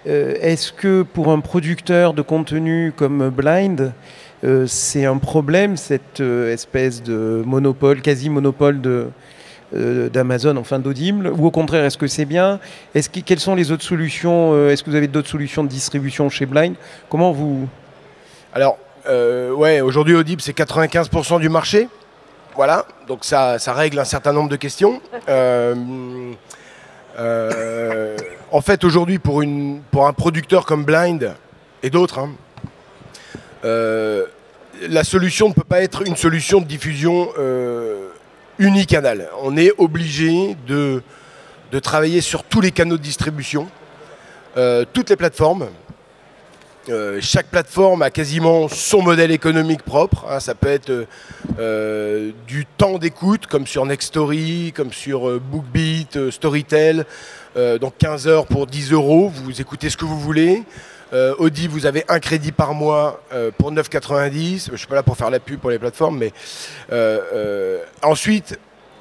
Est-ce que pour un producteur de contenu comme Blind, c'est un problème, cette espèce de monopole, quasi-monopole d'Amazon, enfin d'Audible, ou au contraire, est-ce que c'est bien? Quelles sont les autres solutions? Est-ce que vous avez d'autres solutions de distribution chez Blind? Comment vous... Alors, aujourd'hui Audible c'est 95% du marché, voilà, donc ça règle un certain nombre de questions. En fait aujourd'hui pour un producteur comme Blind et d'autres, la solution ne peut pas être une solution de diffusion unicanale. On est obligé de travailler sur tous les canaux de distribution, toutes les plateformes. chaque plateforme a quasiment son modèle économique propre. Hein, ça peut être du temps d'écoute, comme sur Nextory, comme sur BookBeat, Storytel. Donc 15 heures pour 10 €, vous écoutez ce que vous voulez. Audible, vous avez un crédit par mois pour 9,90 €. Je ne suis pas là pour faire la pub pour les plateformes, mais ensuite,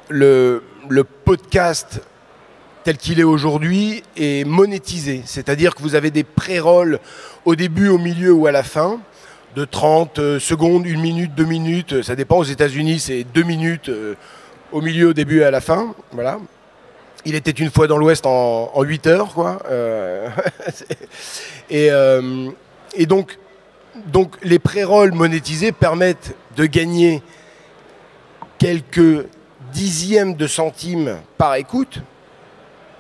le podcast tel qu'il est aujourd'hui est monétisé. C'est-à-dire que vous avez des pré-rolls au début, au milieu ou à la fin, de 30 secondes, 1 minute, 2 minutes. Ça dépend. Aux États-Unis, c'est 2 minutes au milieu, au début et à la fin. Voilà. Il était une fois dans l'Ouest en 8 heures, quoi. Et donc, les pré-rolls monétisés permettent de gagner quelques dixièmes de centimes par écoute.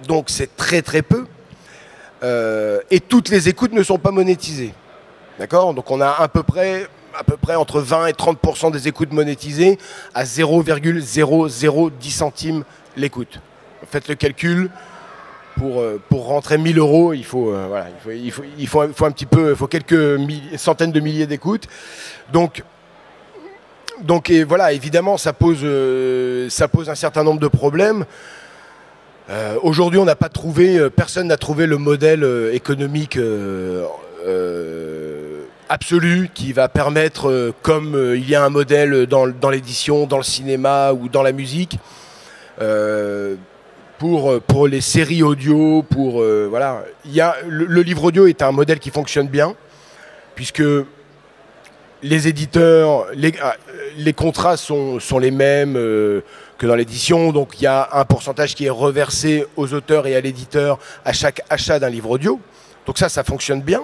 Donc c'est très très peu. Et toutes les écoutes ne sont pas monétisées. D'accord ? Donc on a à peu près entre 20 et 30% des écoutes monétisées à 0,0010 centimes l'écoute. Faites le calcul. Pour rentrer 1 000 €, il faut un petit peu, il faut quelques centaines de milliers d'écoutes. Donc et voilà, évidemment, ça pose un certain nombre de problèmes. Aujourd'hui, on n'a pas trouvé, personne n'a trouvé le modèle économique absolu qui va permettre, comme il y a un modèle dans l'édition, dans le cinéma ou dans la musique, pour les séries audio, voilà. Le livre audio est un modèle qui fonctionne bien, puisque les éditeurs, les contrats sont les mêmes que dans l'édition, donc il y a un pourcentage qui est reversé aux auteurs et à l'éditeur à chaque achat d'un livre audio. Donc ça fonctionne bien.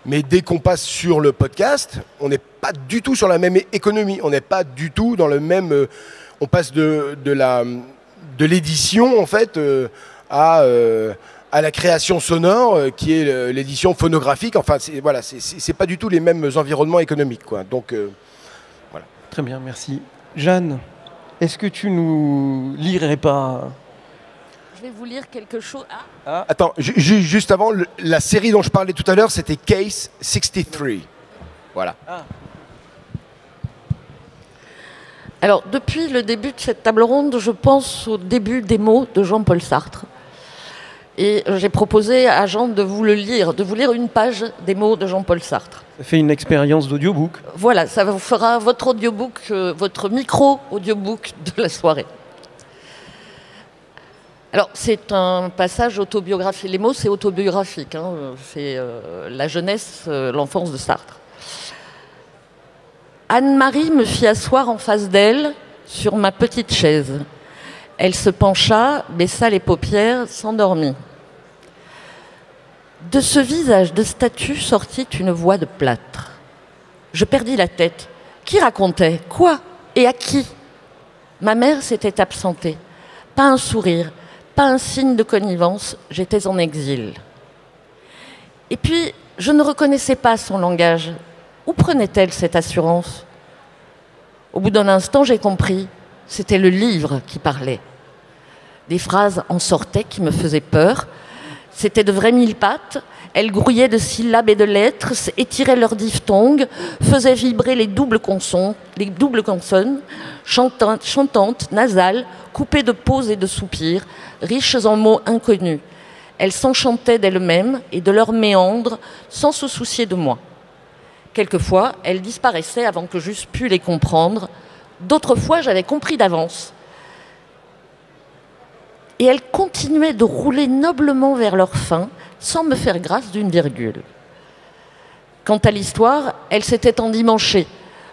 Mais dès qu'on passe sur le podcast, on n'est pas du tout sur la même économie. On n'est pas du tout dans le même... on passe de l'édition, en fait, à la création sonore, qui est l'édition phonographique. Enfin, c'est pas du tout les mêmes environnements économiques, quoi. Donc, voilà. Très bien, merci. Jeanne, est-ce que tu nous lirais pas... Je vais vous lire quelque chose. Attends, juste avant, la série dont je parlais tout à l'heure, c'était Case 63. Voilà. Alors, depuis le début de cette table ronde, je pense au début des mots de Jean-Paul Sartre. Et j'ai proposé à Jean de vous le lire, de vous lire une page des mots de Jean-Paul Sartre. Ça fait une expérience d'audiobook. Voilà, ça vous fera votre audiobook, votre micro-audiobook de la soirée. Alors, c'est un passage autobiographique. Les mots, c'est autobiographique. Hein. C'est la jeunesse, l'enfance de Sartre. Anne-Marie me fit asseoir en face d'elle sur ma petite chaise. Elle se pencha, baissa les paupières, s'endormit. De ce visage de statue sortit une voix de plâtre. Je perdis la tête. Qui racontait ? Quoi ? Et à qui ? Ma mère s'était absentée. Pas un sourire, pas un signe de connivence, j'étais en exil. Et puis, je ne reconnaissais pas son langage. Où prenait-elle cette assurance ? Au bout d'un instant, j'ai compris. C'était le livre qui parlait. Des phrases en sortaient qui me faisaient peur. C'était de vrais mille-pattes. Elles grouillaient de syllabes et de lettres, étiraient leurs diphtongues, faisaient vibrer les doubles consonnes, chantantes, nasales, coupées de pauses et de soupirs, riches en mots inconnus. Elles s'enchantaient d'elles-mêmes et de leurs méandres sans se soucier de moi. Quelquefois, elles disparaissaient avant que j'eusse pu les comprendre. D'autres fois, j'avais compris d'avance. Et elles continuaient de rouler noblement vers leur fin, sans me faire grâce d'une virgule. Quant à l'histoire, elle s'était endimanchée.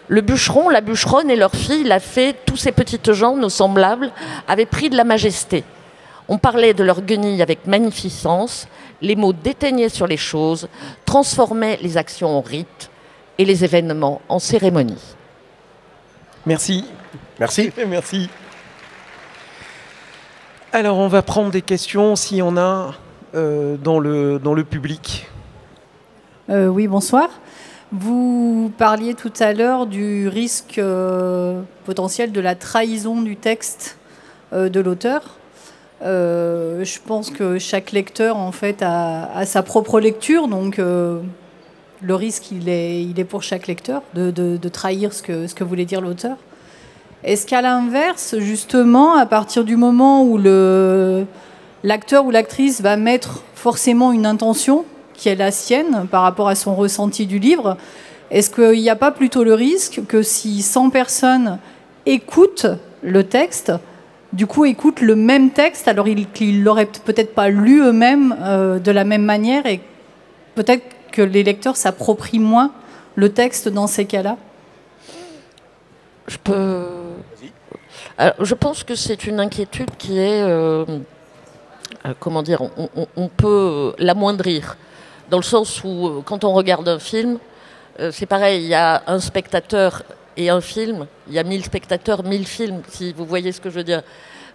Le bûcheron, la bûcheronne et leur fille, la fée, tous ces petites gens, nos semblables, avaient pris de la majesté. On parlait de leur guenille avec magnificence, les mots déteignaient sur les choses, transformaient les actions en rites et les événements en cérémonies. Merci. Merci. Merci. Alors, on va prendre des questions, s'il y en a, dans le public. Oui, bonsoir. Vous parliez tout à l'heure du risque potentiel de la trahison du texte de l'auteur. Je pense que chaque lecteur, en fait, a sa propre lecture, donc le le risque, il est pour chaque lecteur de trahir ce que voulait dire l'auteur. Est-ce qu'à l'inverse, justement, à partir du moment où l'acteur ou l'actrice va mettre forcément une intention qui est la sienne par rapport à son ressenti du livre, est-ce qu'il n'y a pas plutôt le risque que si 100 personnes écoutent le texte, du coup écoutent le même texte, alors qu'ils ne l'auraient peut-être pas lu eux-mêmes de la même manière, et peut-être que les lecteurs s'approprient moins le texte dans ces cas-là? Alors, je pense que c'est une inquiétude qui est, comment dire, on peut l'amoindrir, dans le sens où quand on regarde un film, c'est pareil, il y a un spectateur et un film, il y a 1000 spectateurs, 1000 films, si vous voyez ce que je veux dire.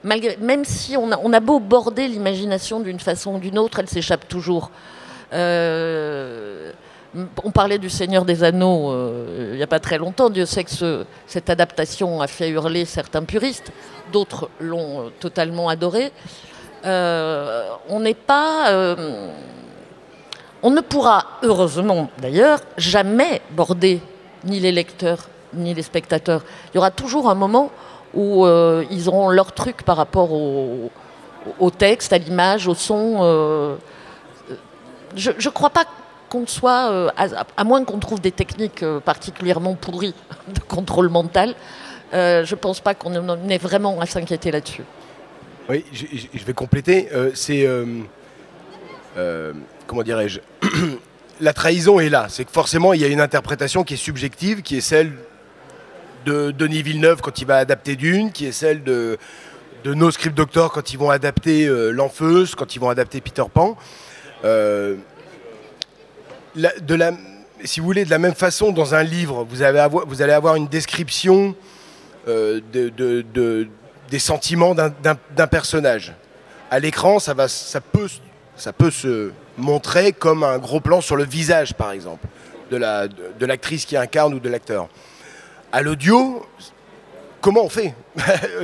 Même si on a beau border l'imagination d'une façon ou d'une autre, elle s'échappe toujours. On parlait du Seigneur des Anneaux il n'y a pas très longtemps. Dieu sait que cette adaptation a fait hurler certains puristes. D'autres l'ont totalement adoré. On n'est pas... on ne pourra, heureusement d'ailleurs, jamais border ni les lecteurs ni les spectateurs. Il y aura toujours un moment où ils auront leur truc par rapport au texte, à l'image, au son. Je ne crois pas qu'on soit, à moins qu'on trouve des techniques particulièrement pourries de contrôle mental, je ne pense pas qu'on ait vraiment à s'inquiéter là-dessus. Oui, je vais compléter. Comment dirais-je? La trahison est là. C'est que forcément, il y a une interprétation qui est subjective, qui est celle de Denis Villeneuve quand il va adapter Dune, qui est celle de nos script doctors quand ils vont adapter L'Enfeuse, quand ils vont adapter Peter Pan. Si vous voulez, de la même façon, dans un livre, vous allez avoir une description des sentiments d'un personnage. À l'écran, ça peut se montrer comme un gros plan sur le visage, par exemple, de l'actrice qui incarne ou de l'acteur. À l'audio, comment on fait?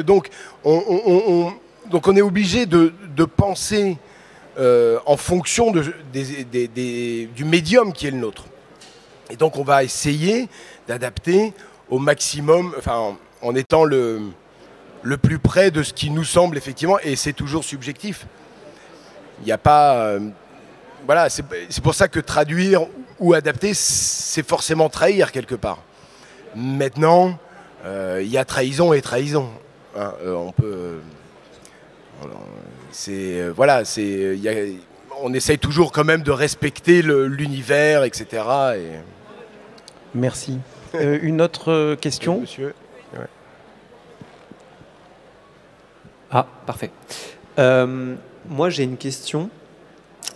Donc, on est obligé de penser en fonction du médium qui est le nôtre. Et donc, on va essayer d'adapter au maximum, enfin, en étant le plus près de ce qui nous semble effectivement, et c'est toujours subjectif. Il n'y a pas... voilà, c'est pour ça que traduire ou adapter, c'est forcément trahir quelque part. Maintenant, il y a trahison et trahison. Hein, on peut... on essaye toujours quand même de respecter l'univers, etc. Merci. Une autre question? Monsieur. Ouais. Ah, parfait. Moi, j'ai une question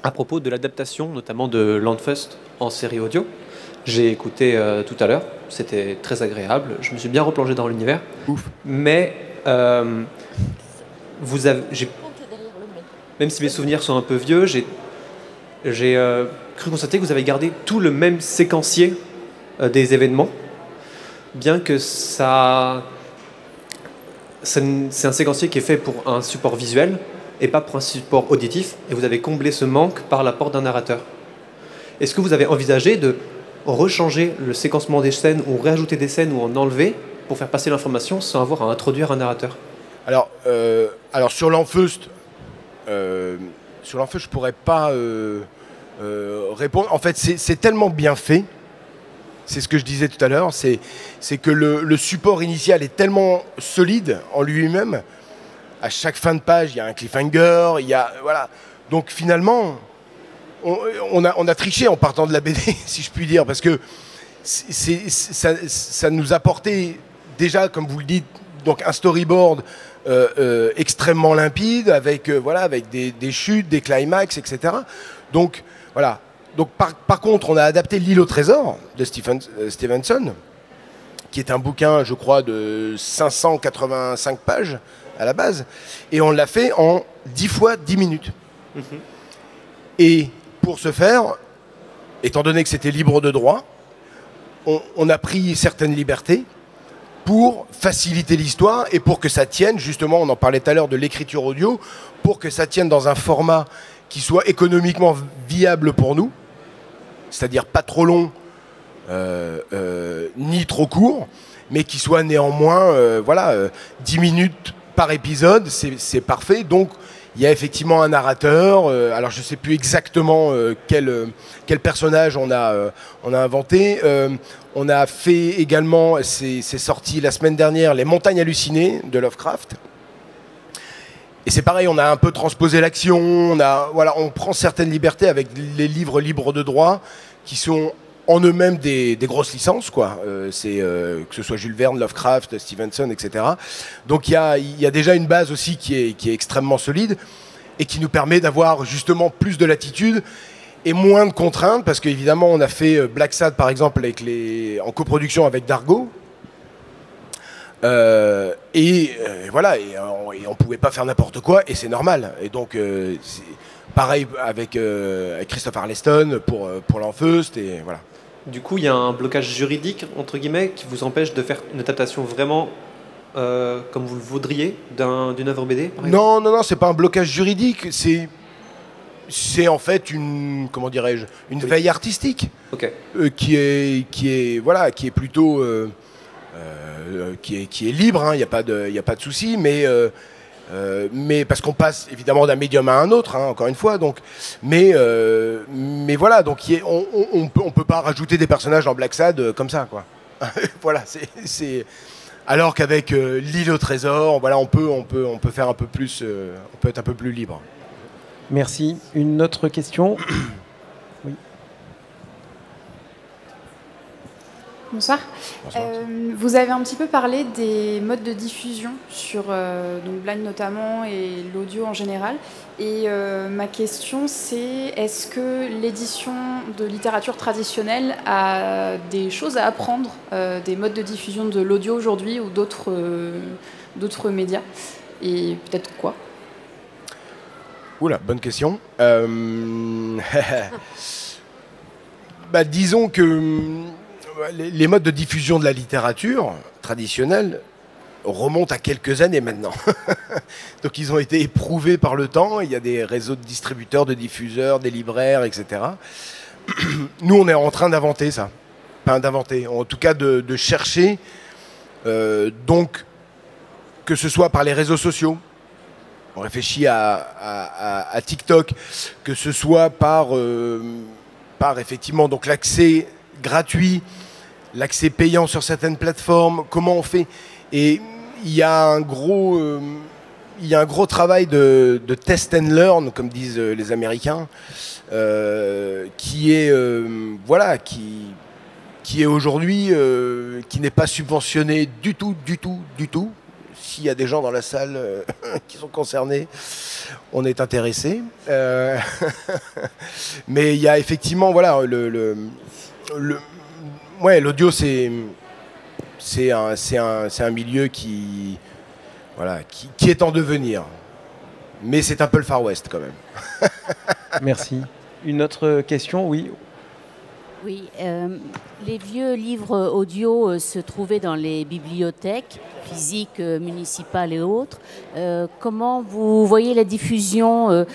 à propos de l'adaptation, notamment de Landfust en série audio. J'ai écouté tout à l'heure, c'était très agréable. Je me suis bien replongé dans l'univers. Ouf. Mais même si mes souvenirs sont un peu vieux, j'ai cru constater que vous avez gardé tout le même séquencier des événements, bien que c'est un séquencier qui est fait pour un support visuel et pas pour un support auditif, et vous avez comblé ce manque par l'apport d'un narrateur. Est-ce que vous avez envisagé de rechanger le séquencement des scènes, ou réajouter des scènes, ou en enlever, pour faire passer l'information sans avoir à introduire un narrateur? Alors sur L'Enfeust, je pourrais pas répondre. En fait, c'est tellement bien fait. C'est ce que je disais tout à l'heure. C'est que le support initial est tellement solide en lui-même. À chaque fin de page, il y a un cliffhanger. Voilà. Donc finalement, on a triché en partant de la BD, si je puis dire, parce que ça nous apportait déjà, comme vous le dites, donc un storyboard extrêmement limpide, avec des chutes, des climax, etc. Donc voilà. Donc par contre, on a adapté L'Île au trésor de Stevenson, qui est un bouquin, je crois, de 585 pages à la base, et on l'a fait en 10 fois 10 minutes. Mm-hmm. Et pour ce faire, étant donné que c'était libre de droit, on a pris certaines libertés pour faciliter l'histoire et pour que ça tienne, justement, on en parlait tout à l'heure de l'écriture audio, pour que ça tienne dans un format qui soit économiquement viable pour nous, c'est-à-dire pas trop long, ni trop court, mais qui soit néanmoins 10 minutes par épisode, c'est parfait. Donc il y a effectivement un narrateur. Alors je ne sais plus exactement quel personnage on a inventé. On a fait également, c'est sorti la semaine dernière, Les Montagnes hallucinées de Lovecraft. Et c'est pareil, on a un peu transposé l'action, on prend certaines libertés avec les livres libres de droit qui sont en eux-mêmes des grosses licences, quoi. Que ce soit Jules Verne, Lovecraft, Stevenson, etc. Donc il y a déjà une base aussi qui est extrêmement solide et qui nous permet d'avoir justement plus de latitude et moins de contraintes, parce qu'évidemment on a fait Black Sad par exemple en coproduction avec Dargo. Voilà, et on pouvait pas faire n'importe quoi, et c'est normal. Et donc c'est pareil avec Christopher Arleston pour l'Enfeust, et voilà. Du coup, il y a un blocage juridique entre guillemets qui vous empêche de faire une adaptation vraiment comme vous le voudriez d'une œuvre BD, par exemple ? Non, c'est pas un blocage juridique, c'est en fait une veille artistique, okay. qui est plutôt qui est libre, il n'y a pas de souci, mais parce qu'on passe évidemment d'un médium à un autre, encore une fois. Donc, mais voilà, donc on peut pas rajouter des personnages dans Black Sad comme ça, quoi. Voilà, c'est alors qu'avec l'île au trésor, voilà, on peut faire un peu plus, on peut être un peu plus libre. Merci. Une autre question? Oui. Bonsoir. Vous avez un petit peu parlé des modes de diffusion sur donc Blind notamment et l'audio en général. Et ma question c'est, est-ce que l'édition de littérature traditionnelle a des choses à apprendre des modes de diffusion de l'audio aujourd'hui ou d'autres médias? Et peut-être quoi? Oula, bonne question. Disons que les modes de diffusion de la littérature traditionnelle remontent à quelques années maintenant. Donc ils ont été éprouvés par le temps. Il y a des réseaux de distributeurs, de diffuseurs, des libraires, etc. Nous, on est en train d'inventer ça. Enfin, d'inventer. En tout cas, de chercher. Donc, que ce soit par les réseaux sociaux. On réfléchit à TikTok. Que ce soit par effectivement donc l'accès gratuit, l'accès payant sur certaines plateformes, comment on fait. Et il y a un gros travail de test and learn, comme disent les Américains, qui est aujourd'hui, qui n'est pas subventionné du tout. S'il y a des gens dans la salle qui sont concernés, on est intéressés. Mais il y a effectivement, voilà, l'audio, c'est un milieu qui est en devenir. Mais c'est un peu le Far West quand même. Merci. Une autre question? Oui. Oui, les vieux livres audio se trouvaient dans les bibliothèques physiques, municipales et autres. Comment vous voyez la diffusion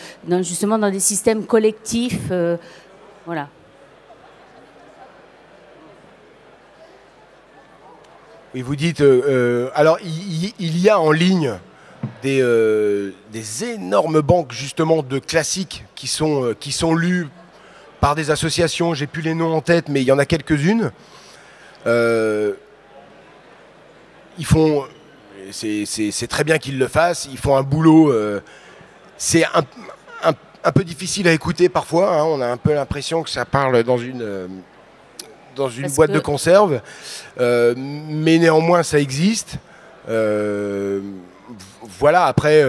justement dans des systèmes collectifs voilà. Et vous dites, alors il y a en ligne des énormes banques justement de classiques qui sont lus par des associations, j'ai plus les noms en tête, mais il y en a quelques-unes. Ils font, c'est très bien qu'ils le fassent, ils font un boulot, c'est un peu difficile à écouter parfois, on a un peu l'impression que ça parle dans une boîte de conserve, mais néanmoins ça existe. Voilà, après...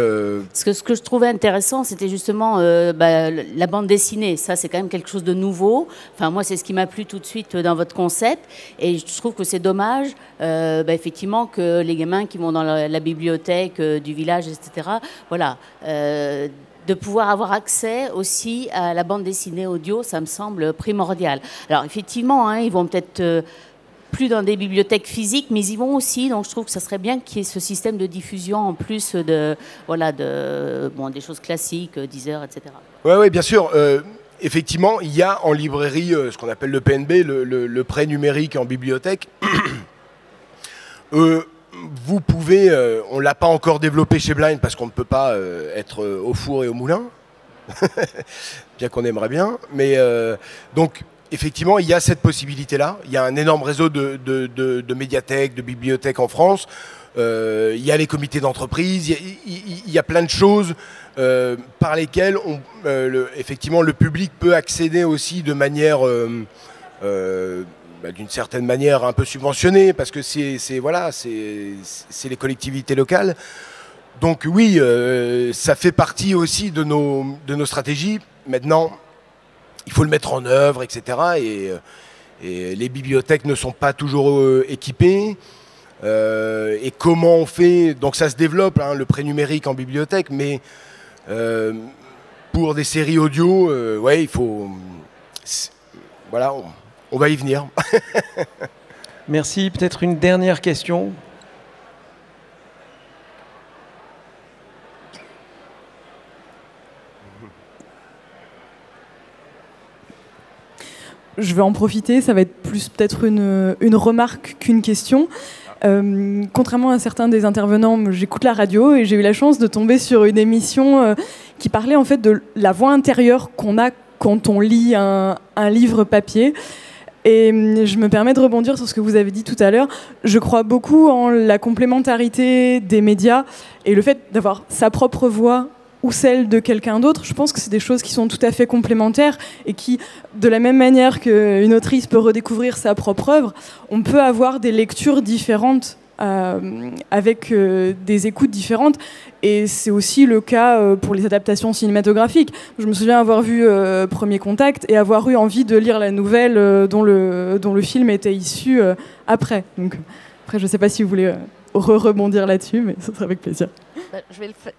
Ce que je trouvais intéressant, c'était justement la bande dessinée. Ça, c'est quand même quelque chose de nouveau. Enfin, moi, c'est ce qui m'a plu tout de suite dans votre concept. Et je trouve que c'est dommage, effectivement, que les gamins qui vont dans la bibliothèque du village, etc., voilà, de pouvoir avoir accès aussi à la bande dessinée audio, ça me semble primordial. Alors, effectivement, ils vont peut-être... plus dans des bibliothèques physiques, mais ils y vont aussi. Donc je trouve que ça serait bien qu'il y ait ce système de diffusion en plus des choses classiques, Deezer, etc. Oui, bien sûr. effectivement, il y a en librairie ce qu'on appelle le PNB, le prêt numérique en bibliothèque. Vous pouvez, on ne l'a pas encore développé chez Blind parce qu'on ne peut pas être au four et au moulin, bien qu'on aimerait bien. Mais donc, effectivement, il y a cette possibilité-là. Il y a un énorme réseau de médiathèques, de bibliothèques en France. Il y a les comités d'entreprise. Il y a plein de choses par lesquelles effectivement, le public peut accéder aussi de manière... d'une certaine manière un peu subventionnée, parce que c'est les collectivités locales. Donc oui, ça fait partie aussi de nos stratégies. Maintenant, il faut le mettre en œuvre, etc. Et les bibliothèques ne sont pas toujours équipées. Et comment on fait? Donc ça se développe, hein, le prêt numérique en bibliothèque, mais pour des séries audio, ouais, il faut... Voilà, on va y venir. Merci. Peut-être une dernière question. Je vais en profiter, ça va être plus peut-être une remarque qu'une question. Contrairement à certains des intervenants, j'écoute la radio et j'ai eu la chance de tomber sur une émission qui parlait en fait de la voix intérieure qu'on a quand on lit un livre papier. Et je me permets de rebondir sur ce que vous avez dit tout à l'heure. Je crois beaucoup en la complémentarité des médias et le fait d'avoir sa propre voix ou celle de quelqu'un d'autre. Je pense que c'est des choses qui sont tout à fait complémentaires et qui, de la même manière qu'une autrice peut redécouvrir sa propre œuvre, on peut avoir des lectures différentes avec des écoutes différentes. Et c'est aussi le cas pour les adaptations cinématographiques. Je me souviens avoir vu Premier Contact et avoir eu envie de lire la nouvelle dont le film était issu après. Donc, après, je ne sais pas si vous voulez rebondir là-dessus, mais ce serait avec plaisir. Je vais le faire.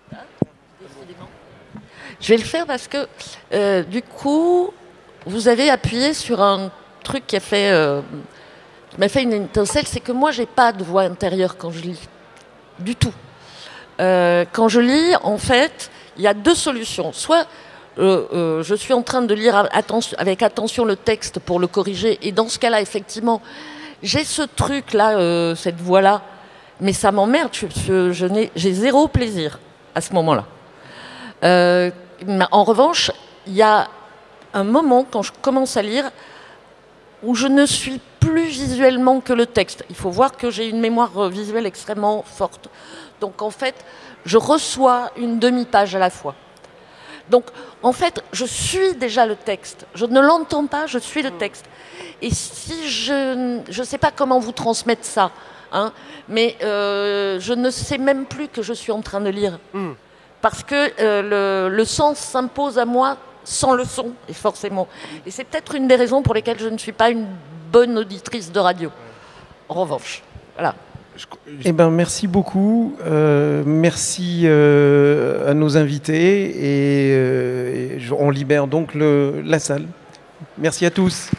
Je vais le faire parce que, du coup, vous avez appuyé sur un truc qui m'a fait une étincelle, c'est que moi, j'ai pas de voix intérieure quand je lis. Du tout. Quand je lis, en fait, il y a deux solutions. Soit je suis en train de lire avec attention le texte pour le corriger, et dans ce cas-là, effectivement, j'ai ce truc-là, cette voix-là, mais ça m'emmerde, j'ai zéro plaisir à ce moment-là. En revanche, il y a un moment, quand je commence à lire, où je ne suis plus visuellement que le texte. Il faut voir que j'ai une mémoire visuelle extrêmement forte. Donc, en fait, je reçois une demi-page à la fois. Donc, en fait, je suis déjà le texte. Je ne l'entends pas, je suis le texte. Et si je ne sais pas comment vous transmettre ça, hein, mais je ne sais même plus que je suis en train de lire. Parce que le sens s'impose à moi sans le son, et forcément. Et c'est peut-être une des raisons pour lesquelles je ne suis pas une bonne auditrice de radio. En revanche, voilà. Eh ben, merci beaucoup. Merci à nos invités. Et on libère donc la salle. Merci à tous.